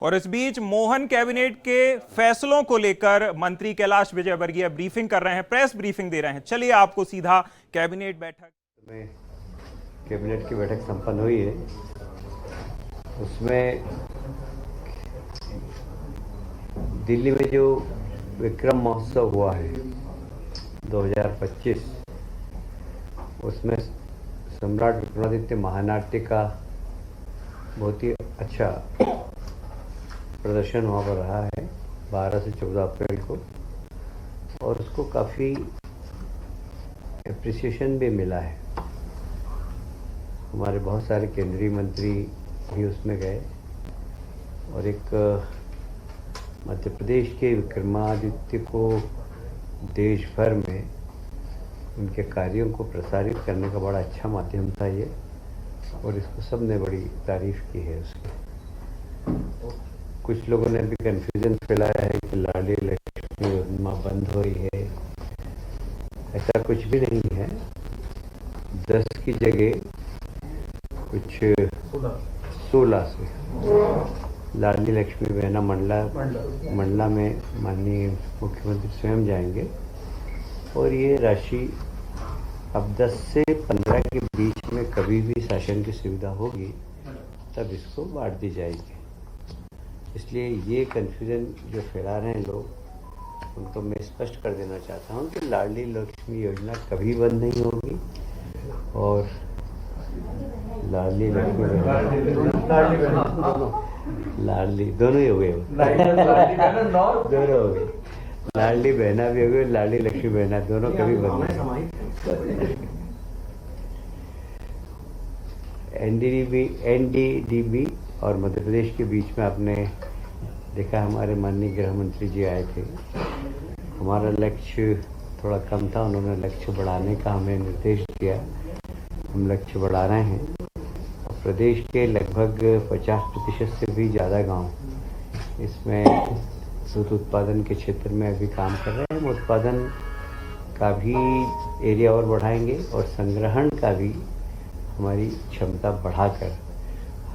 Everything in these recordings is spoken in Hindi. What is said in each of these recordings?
और इस बीच मोहन कैबिनेट के फैसलों को लेकर मंत्री कैलाश विजयवर्गीय ब्रीफिंग कर रहे हैं, प्रेस ब्रीफिंग दे रहे हैं। चलिए आपको सीधा कैबिनेट बैठक में कैबिनेट की बैठक संपन्न हुई है। उसमें दिल्ली में जो विक्रम महोत्सव हुआ है 2025, उसमें सम्राट विक्रमादित्य महानाट्य का बहुत ही अच्छा प्रदर्शन वहाँ पर रहा है 12 से 14 अप्रैल को, और उसको काफ़ी एप्रिसिएशन भी मिला है। हमारे बहुत सारे केंद्रीय मंत्री भी उसमें गए और एक मध्य प्रदेश के विक्रमादित्य को देश भर में उनके कार्यों को प्रसारित करने का बड़ा अच्छा माध्यम था ये, और इसको सब ने बड़ी तारीफ की है उसकी। कुछ लोगों ने भी कन्फ्यूजन फैलाया है कि लाडली लक्ष्मी योजना बंद हुई है। ऐसा कुछ भी नहीं है। 10 की जगह कुछ 16 से लाडली लक्ष्मी बहना मंडला में माननीय मुख्यमंत्री स्वयं जाएंगे, और ये राशि अब 10 से 15 के बीच में कभी भी शासन की सुविधा होगी तब इसको बांट दी जाएगी। इसलिए ये कन्फ्यूजन जो फैला रहे हैं लोग, उनको मैं स्पष्ट कर देना चाहता हूँ कि लाडली लक्ष्मी योजना कभी बंद नहीं होगी, और लाडली लक्ष्मी लाडली दोनों ही हो गए, दोनों हो गए, लाडली बहना भी हो गई, लाडली लक्ष्मी बहना, दोनों कभी बंद नहीं। एनडीडीबी और मध्य प्रदेश के बीच में आपने देखा, हमारे माननीय गृह मंत्री जी आए थे। हमारा लक्ष्य थोड़ा कम था, उन्होंने लक्ष्य बढ़ाने का हमें निर्देश दिया। हम लक्ष्य बढ़ा रहे हैं। प्रदेश के लगभग 50% से भी ज़्यादा गांव इसमें दूध उत्पादन के क्षेत्र में अभी काम कर रहे हैं। हम उत्पादन का भी एरिया और बढ़ाएंगे, और संग्रहण का भी हमारी क्षमता बढ़ाकर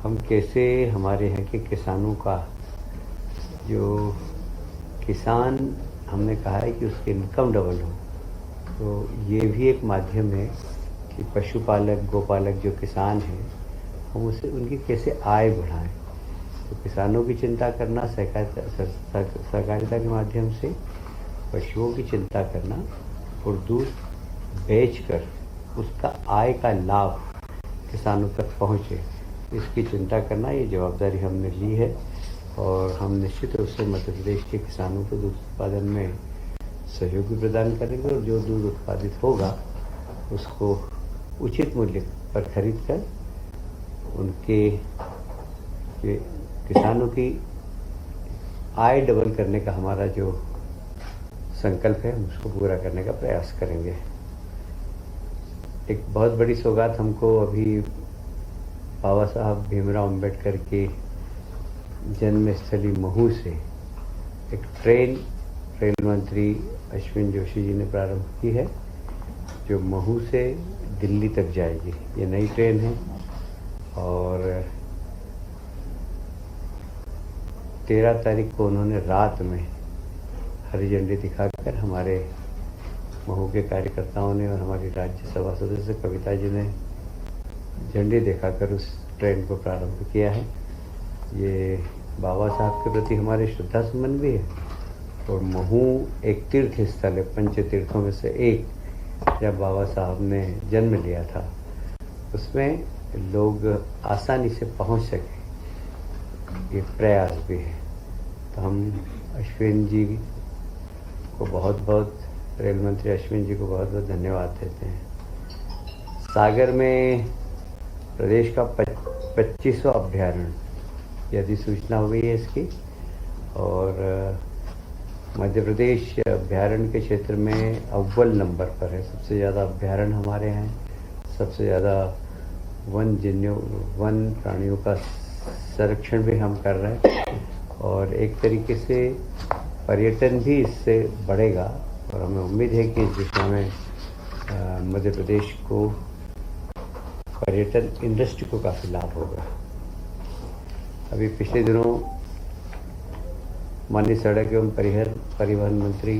हम कैसे हमारे यहाँ के किसानों का, जो किसान हमने कहा है कि उसकी इनकम डबल हो, तो ये भी एक माध्यम है कि पशुपालक गोपालक जो किसान हैं, हम उसे उनकी कैसे आय बढ़ाएं। तो किसानों की चिंता करना, सहकारिता के माध्यम से पशुओं की चिंता करना, और दूध बेचकर उसका आय का लाभ किसानों तक पहुँचे, इसकी चिंता करना, ये जवाबदारी हमने ली है। और हम निश्चित रूप से मध्य प्रदेश के किसानों को दूध उत्पादन में सहयोग भी प्रदान करेंगे, और जो दूध उत्पादित होगा उसको उचित मूल्य पर खरीद कर उनके किसानों की आय डबल करने का हमारा जो संकल्प है, हम उसको पूरा करने का प्रयास करेंगे। एक बहुत बड़ी सौगात हमको अभी बाबा साहब भीमराव अंबेडकर के जन्मस्थली महू से एक ट्रेन रेल मंत्री अश्विन जोशी जी ने प्रारंभ की है, जो महू से दिल्ली तक जाएगी। ये नई ट्रेन है, और 13 तारीख को उन्होंने रात में हरी झंडी दिखाकर, हमारे महू के कार्यकर्ताओं ने और हमारी राज्यसभा सदस्य कविता जी ने झंडी दिखाकर उस ट्रेन को प्रारंभ किया है। ये बाबा साहब के प्रति हमारे श्रद्धा सुमन भी है, और महू एक तीर्थ स्थल है, पंच तीर्थों में से एक। जब बाबा साहब ने जन्म लिया था, उसमें लोग आसानी से पहुंच सके, ये प्रयास भी है। तो हम अश्विन जी को बहुत बहुत, रेल मंत्री अश्विन जी को बहुत बहुत धन्यवाद देते हैं। सागर में प्रदेश का 25वां अभ्यारण्य की अधिसूचना हो गई है इसकी, और मध्य प्रदेश अभ्यारण्य के क्षेत्र में अव्वल नंबर पर है। सबसे ज़्यादा अभ्यारण्य हमारे हैं, सबसे ज़्यादा वन प्राणियों का संरक्षण भी हम कर रहे हैं, और एक तरीके से पर्यटन भी इससे बढ़ेगा, और हमें उम्मीद है कि इस दिशा में मध्य प्रदेश को, पर्यटन इंडस्ट्री को काफ़ी लाभ होगा। अभी पिछले दिनों माननीय सड़क एवं परिवहन मंत्री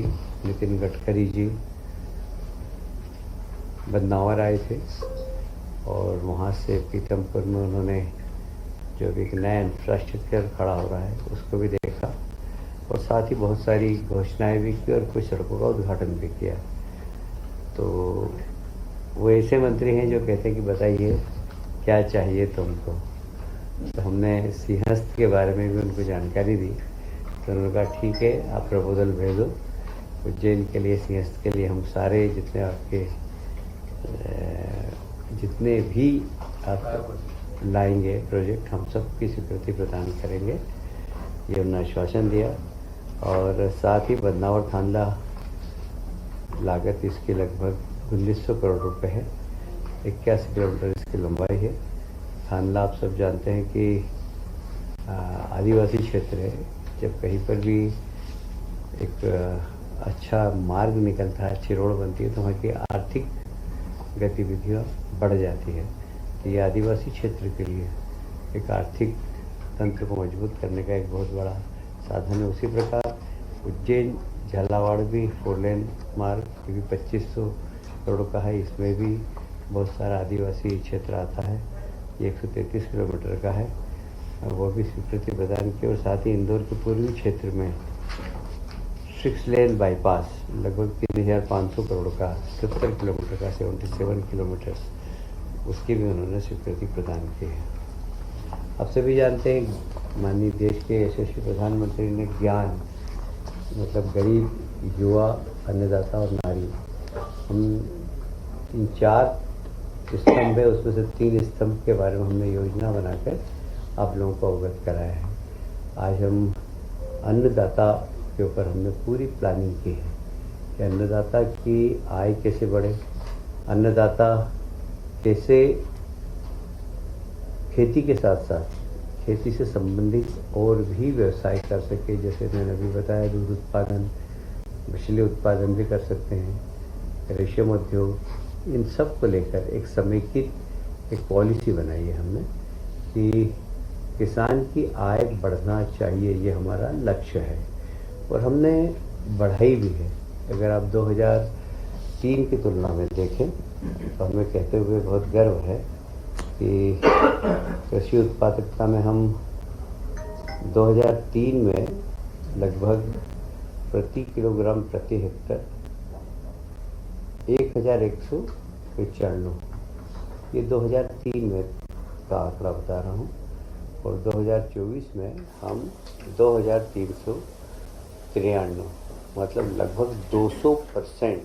नितिन गडकरी जी बदनावर आए थे और वहाँ से पीतमपुर में उन्होंने जो भी एक नया इंफ्रास्ट्रक्चर खड़ा हो रहा है उसको भी देखा और साथ ही बहुत सारी घोषणाएं भी की और कुछ सड़कों का उद्घाटन भी किया। तो वो ऐसे मंत्री हैं जो कहते हैं कि बताइए क्या चाहिए तुमको। तो हमने सिंहस्थ के बारे में भी उनको जानकारी दी तो उन्होंने कहा ठीक है आप प्रपोजल भेजो, उज्जैन के लिए सिंहस्थ के लिए हम सारे जितने आपके जितने भी आप लाएंगे प्रोजेक्ट हम सबकी स्वीकृति प्रदान करेंगे, ये उन्होंने आश्वासन दिया। और साथ ही बदनावर थांदला लागत इसकी लगभग 1900 करोड़ रुपए है, 81 किलोमीटर इसकी लंबाई है। थांदला आप सब जानते हैं कि आदिवासी क्षेत्र है, जब कहीं पर भी एक अच्छा मार्ग निकलता है, अच्छी रोड बनती है तो वहाँ की आर्थिक गतिविधियाँ बढ़ जाती है। तो ये आदिवासी क्षेत्र के लिए एक आर्थिक तंत्र को मजबूत करने का एक बहुत बड़ा साधन है। उसी प्रकार उज्जैन झालावाड़ भी 4 लेन मार्ग ये भी 2500 करोड़ का है, इसमें भी बहुत सारा आदिवासी क्षेत्र आता है। ये 133 किलोमीटर का है, वो भी स्वीकृति प्रदान की। और साथ ही इंदौर के पूर्वी क्षेत्र में 6 लेन बाईपास लगभग 3500 करोड़ का 70 किलोमीटर का 77 किलोमीटर उसकी भी उन्होंने स्वीकृति प्रदान की है। आप सभी जानते हैं माननीय देश के यशस्वी प्रधानमंत्री ने ज्ञान मतलब गरीब, युवा, अन्नदाता और नारी, हम इन 4 स्तंभ है उसमें से 3 स्तंभ के बारे में हमने योजना बनाकर आप लोगों को अवगत कराया है। आज हम अन्नदाता के ऊपर हमने पूरी प्लानिंग की है कि अन्नदाता की आय कैसे बढ़े, अन्नदाता कैसे खेती के साथ साथ खेती से संबंधित और भी व्यवसाय कर सके। जैसे मैंने अभी बताया दूध उत्पादन, मछली उत्पादन भी कर सकते हैं, रेशम उद्योग, इन सब को लेकर एक समेकित एक पॉलिसी बनाई है हमने कि किसान की आय बढ़ना चाहिए, ये हमारा लक्ष्य है और हमने बढ़ाई भी है। अगर आप 2003 की तुलना में देखें तो हमें कहते हुए बहुत गर्व है कि कृषि उत्पादकता में हम 2003 में लगभग प्रति किलोग्राम प्रति हेक्टर 1195, ये 2003 में का आंकड़ा बता रहा हूँ, और 2024 में हम 2393, मतलब लगभग 200%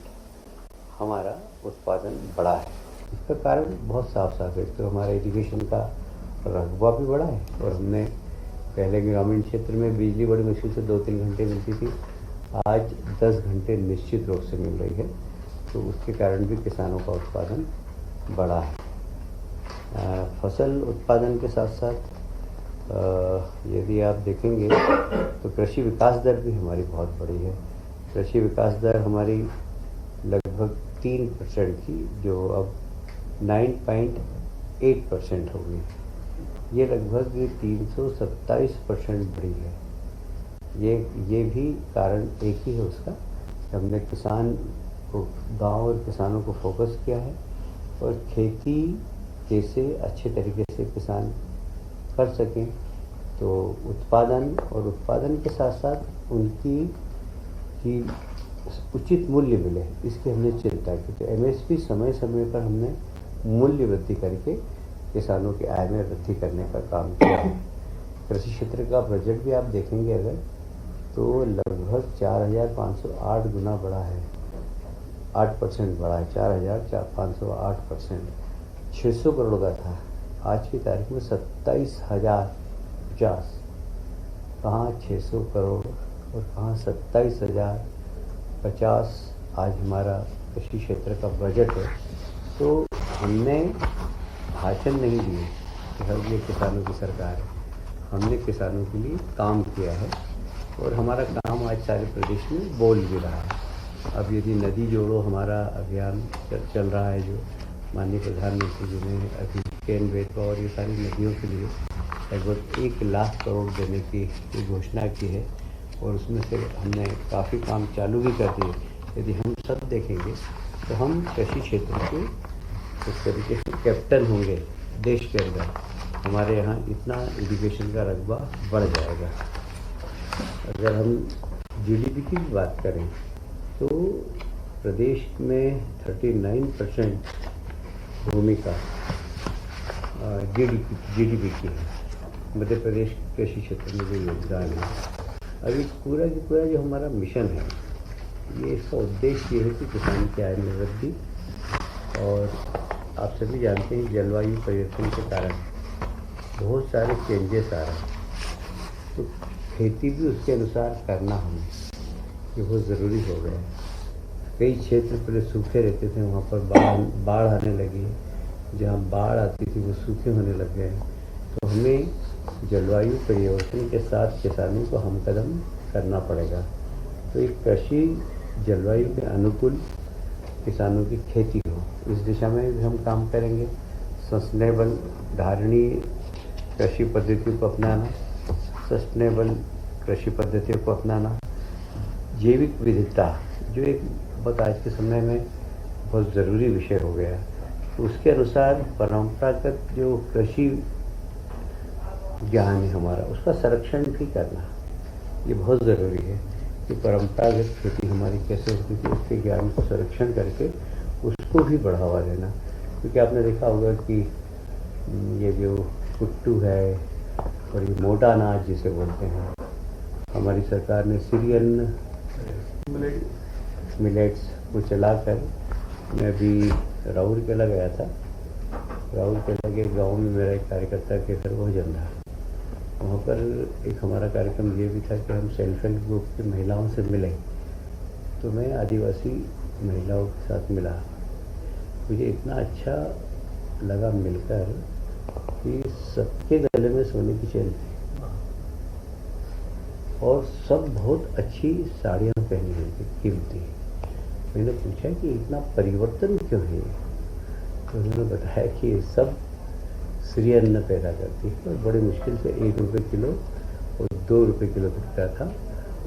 हमारा उत्पादन बढ़ा है। इसका कारण बहुत साफ साफ है। तो हमारा एजुकेशन का रकबा भी बढ़ा है और हमने पहले ग्रामीण क्षेत्र में बिजली बड़ी मुश्किल से 2-3 घंटे मिलती थी, आज 10 घंटे निश्चित रूप से मिल रही है। तो उसके कारण भी किसानों का उत्पादन बढ़ा है। फसल उत्पादन के साथ साथ यदि आप देखेंगे तो कृषि विकास दर भी हमारी बहुत बड़ी है। कृषि विकास दर हमारी लगभग 3% की, जो अब 9.8% हो गई। ये लगभग 327% बढ़ी है। ये भी कारण एक ही है उसका, हमने किसान को, गांव और किसानों को फोकस किया है और खेती कैसे अच्छे तरीके से किसान कर सकें, तो उत्पादन के साथ साथ उनकी की उचित मूल्य मिले, इसकी हमने चिंता की। तो एमएसपी समय समय पर हमने मूल्य वृद्धि करके किसानों की आय में वृद्धि करने का काम किया है। कृषि क्षेत्र का बजट भी आप देखेंगे अगर, तो लगभग 4508 गुना बढ़ा है, 8% बढ़ा है, 4508%। 600 करोड़ का था, आज की तारीख में 27,050। कहाँ 600 करोड़ और कहाँ 27,050 आज हमारा कृषि क्षेत्र का बजट है। तो हमने भाषण नहीं दिए कि हम ये किसानों की सरकार है, हमने किसानों के लिए काम किया है और हमारा काम आज सारे प्रदेश में बोल भी रहा है। अब यदि नदी जोड़ो हमारा अभियान चल रहा है, जो माननीय प्रधानमंत्री जी ने अभी केन बेतवा और ये सारी नदियों के लिए लगभग 1 लाख करोड़ देने की घोषणा की है, और उसमें से हमने काफ़ी काम चालू भी कर दिए। यदि हम सब देखेंगे तो हम कृषि क्षेत्र के इस तरीके से कैप्टन होंगे देश के अंदर। हमारे यहाँ इतना एजुकेशन का रकबा बढ़ जाएगा। अगर हम जीडीपी की बात करें तो प्रदेश में 39% भूमि का जीडीपी की है। मध्य प्रदेश कृषि क्षेत्र में जो योगदान है, अभी पूरा की पूरा जो हमारा मिशन है, ये इसका उद्देश्य ये है कि किसान की आय में वृद्धि। और आप सभी जानते हैं जलवायु परिवर्तन के कारण बहुत सारे चेंजेस आ रहे हैं, तो खेती भी उसके अनुसार करना हमें ये बहुत ज़रूरी हो गया है। कई क्षेत्र पहले सूखे रहते थे, वहाँ पर बाढ़ आने लगी। जहाँ बाढ़ आती थी वो सूखे होने लग गए। तो हमें जलवायु परिवर्तन के साथ किसानों को हम कदम करना पड़ेगा। तो एक कृषि जलवायु के अनुकूल किसानों की खेती हो, इस दिशा में भी हम काम करेंगे। सस्टेनेबल धारणीय कृषि पद्धतियों को अपनाना, सस्टेनेबल कृषि पद्धतियों को अपनाना, जैविक विविधता जो एक बहुत आज के समय में बहुत ज़रूरी विषय हो गया, तो उसके अनुसार परंपरागत जो कृषि ज्ञान है हमारा, उसका संरक्षण भी करना ये बहुत ज़रूरी है कि परंपरागत खेती हमारी कैसे होती थी, उसके ज्ञान को संरक्षण करके उसको भी बढ़ावा देना। क्योंकि आपने देखा होगा कि ये जो कुट्टू है और ये मोटा अनाज जिसे बोलते हैं, हमारी सरकार ने सीरियन मिलेट्स को चलाकर, मैं अभी राउरकेला गया था। राउरकेला के गांव में मेरा एक कार्यकर्ता के घर भोजन था। वहाँ पर एक हमारा कार्यक्रम ये भी था कि हम सेल्फ हेल्प ग्रुप की महिलाओं से मिले। तो मैं आदिवासी महिलाओं के साथ मिला। मुझे इतना अच्छा लगा मिलकर कि सबके गले में सोने की चेन थी और सब बहुत अच्छी साड़ियाँ पहनी हुई थी, कीमती। मैंने पूछा कि इतना परिवर्तन क्यों है? तो उन्होंने बताया कि ये सब श्री अन्न पैदा करती है और बड़ी मुश्किल से 1 रुपये किलो और 2 रुपये किलो बिकता था।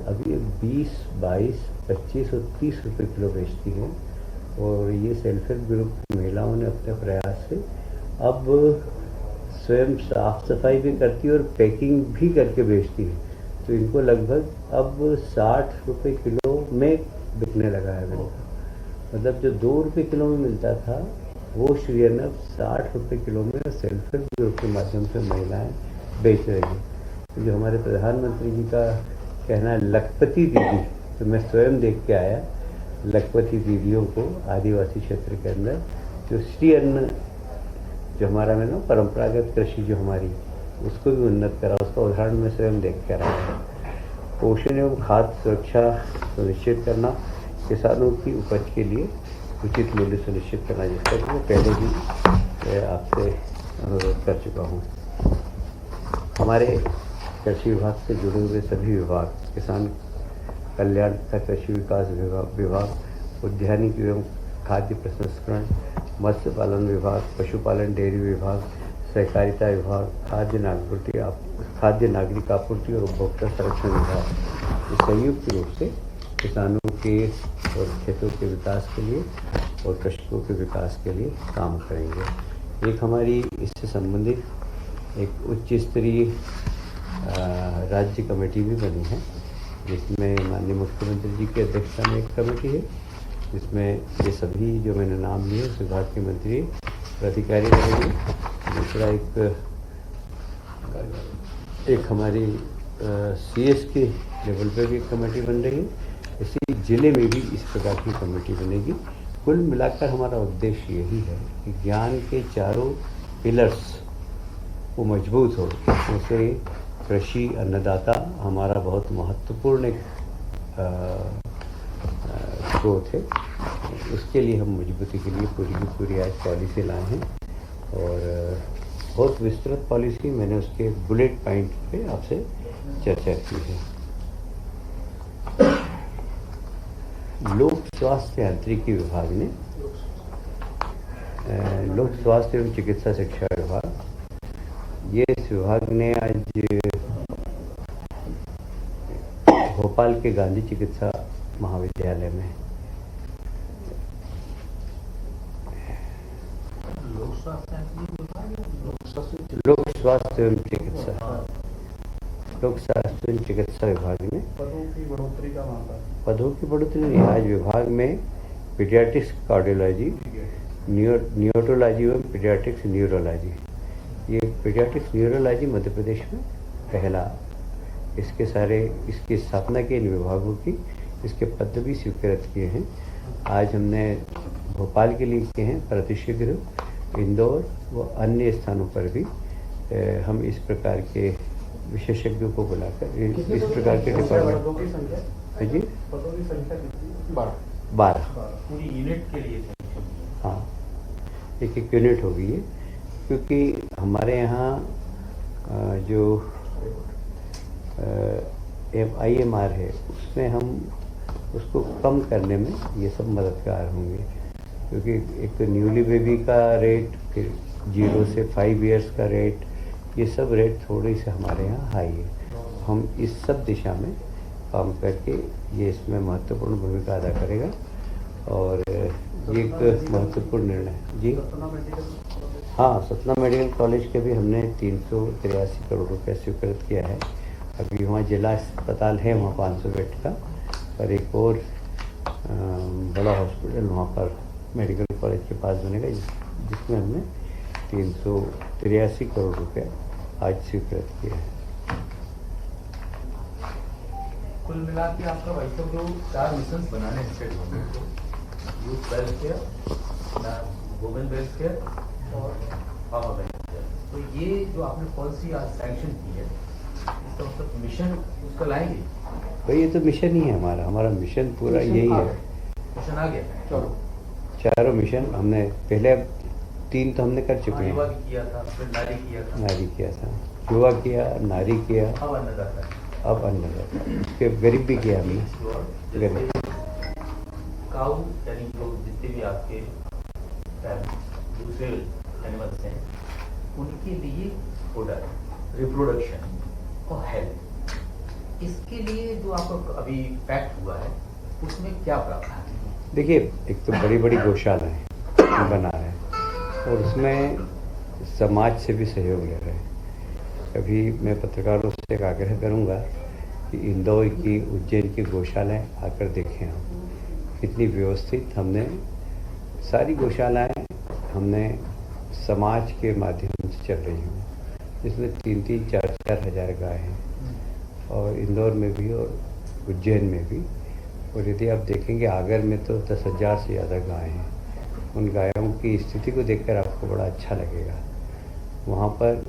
अब ये 20, 22, 25 और 30 रुपये किलो बेचती है। और ये सेल्फ हेल्प ग्रुप की महिलाओं ने अपने प्रयास से अब स्वयं साफ सफाई भी करती है और पैकिंग भी करके बेचती है। तो इनको लगभग अब 60 रुपये किलो में बिकने लगा है इनका। मतलब जो 2 रुपये किलो में मिलता था वो श्री अन्न 60 रुपये किलो में सेल्फ हेल्प ग्रुप के माध्यम से महिलाएं बेच रही हैं। तो जो हमारे प्रधानमंत्री जी का कहना है लखपति दीदी, तो मैं स्वयं देख के आया लखपति दीदियों को आदिवासी क्षेत्र के अंदर जो श्री अन्न जो हमारा में ना परंपरागत कृषि जो हमारी उसको भी उन्नत करा, उसका उदाहरण मैं स्वयं देख कर आया। पोषण एवं खाद्य सुरक्षा सुनिश्चित करना, किसानों की उपज के लिए उचित मूल्य सुनिश्चित करना, जिसका कि मैं पहले भी आपसे अनुरोध कर चुका हूँ। हमारे कृषि विभाग से जुड़े हुए सभी विभाग, किसान कल्याण तथा कृषि विकास विभाग, उद्यानिक एवं खाद्य प्रसंस्करण, मत्स्य पालन विभाग, पशुपालन डेयरी विभाग, सहकारिता विभाग, खाद्य नागरिक आपूर्ति और उपभोक्ता संरक्षण विभाग संयुक्त रूप से किसानों के और खेतों के विकास के लिए और कृषकों के विकास के लिए काम करेंगे। एक हमारी इससे संबंधित एक उच्च स्तरीय राज्य कमेटी भी बनी है, जिसमें माननीय मुख्यमंत्री जी की अध्यक्षता में एक कमेटी है, जिसमें ये सभी जो मैंने नाम लिए उस विभाग के मंत्री और अधिकारी रहेंगे। दूसरा एक हमारी CS के लेवल पे भी एक कमेटी बन रही है। इसी जिले में भी इस प्रकार की कमेटी बनेगी। कुल मिलाकर हमारा उद्देश्य यही है कि ज्ञान के चारों पिलर्स वो मजबूत हो। जैसे कृषि अन्नदाता हमारा बहुत महत्वपूर्ण एक स्रोत है, उसके लिए हम मजबूती के लिए पूरी की पूरी आज पॉलिसी लाए हैं और बहुत विस्तृत पॉलिसी, मैंने उसके बुलेट पॉइंट पे आपसे चर्चा की है। लोक स्वास्थ्य यांत्रिकी विभाग ने लोक स्वास्थ्य एवं चिकित्सा शिक्षा विभाग, ये इस विभाग ने आज भोपाल के गांधी चिकित्सा महाविद्यालय में। लोक स्वास्थ्य एवं चिकित्सा, लोक स्वास्थ्य एवं चिकित्सा विभाग में पदों की बढ़ोतरी का मामला। पदों की बढ़ोतरी नहीं, आज विभाग में पीडियाट्रिक्स कार्डियोलॉजी, नियोटोलॉजी एवं पीडियाट्रिक्स न्यूरोलॉजी, ये पीडियाट्रिक्स न्यूरोलॉजी मध्य प्रदेश में पहला, इसकी स्थापना की इन विभागों की, इसके पद भी स्वीकृत किए हैं। आज हमने भोपाल के लिए किए हैं, प्रतिशीघ्र इंदौर व अन्य स्थानों पर भी हम इस प्रकार के विशेषज्ञों को बुलाकर इस प्रकार के डिपार्टमेंट। पदों की संख्या जी, पदों की संख्या कितनी? 12 पूरी यूनिट के लिए। हाँ, एक यूनिट होगी ये, क्योंकि हमारे यहाँ जो IMR है उसमें हम उसको कम करने में ये सब मददगार होंगे, क्योंकि एक तो न्यूली बेबी का रेट, फिर 0 से 5 इयर्स का रेट, ये सब रेट थोड़ी से हमारे यहाँ हाई है। हम इस सब दिशा में काम करके ये इसमें महत्वपूर्ण भूमिका अदा करेगा और ये एक महत्वपूर्ण निर्णय है। जी हाँ, सतना मेडिकल कॉलेज के भी हमने 383 करोड़ रुपये स्वीकृत किया है। अभी वहाँ जिला अस्पताल है, वहाँ 500 बेड का, और एक और बड़ा हॉस्पिटल वहाँ पर मेडिकल कॉलेज के पास बनेगा, जिसमें हमने 383 करोड़ रुपये आज स्वीकृत किया है। कुल मिला के आपका वैसे जो 4 मिशन बनाने हैं स्टेट गवर्नमेंट को, यूथ वेलफेयर, वुमेन वेलफेयर और फार्मा वेलफेयर, तो ये जो आपने पॉलिसी आज सैंक्शन की है, इसका मतलब मिशन उसका लाएंगे भाई? ये तो मिशन ही है हमारा मिशन पूरा यही है। मिशन आ गया। चलो, चारों मिशन हमने पहले 3 तो हमने कर चुके युवा हैं। किया था, फिर नारी किया था, नारी किया था, युवा किया, नारी किया, अब अन्नदाता है। अब अन्न, उसके गरीब भी किया हमने। गरीब काऊ यानी जो जितने भी आपके दूसरे एनिमल्स हैं, उनके लिए प्रोडक्ट, रिप्रोडक्शन और हेल्थ, इसके लिए जो आपका अभी पैक्ट हुआ है उसमें क्या प्रावधान है? देखिए, एक तो बड़ी बड़ी गौशालाएँ बना रहे हैं और उसमें समाज से भी सहयोग ले रहे हैं। अभी मैं पत्रकारों से एक आग्रह करूंगा कि इंदौर की, उज्जैन की गौशालाएँ आकर देखें हम, कितनी व्यवस्थित हमने सारी गौशालाएँ हमने समाज के माध्यम से चल रही हूँ, जिसमें 3-3, 4-4 हज़ार गाय हैं, और इंदौर में भी और उज्जैन में भी। और यदि आप देखेंगे आगर में तो 10,000 से ज़्यादा गाय हैं। उन गायों की स्थिति को देखकर आपको बड़ा अच्छा लगेगा। वहाँ पर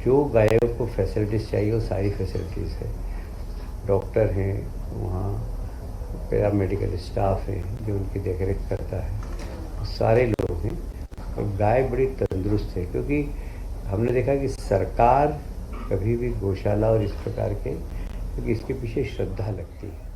जो गायों को फैसिलिटीज़ चाहिए वो सारी फैसिलिटीज़ है। डॉक्टर हैं वहाँ, पैरामेडिकल स्टाफ है जो उनकी देखरेख करता है, सारे लोग हैं, और गाय बड़ी तंदुरुस्त है। क्योंकि हमने देखा कि सरकार कभी भी गौशाला और इस प्रकार के, क्योंकि इसके पीछे श्रद्धा लगती है।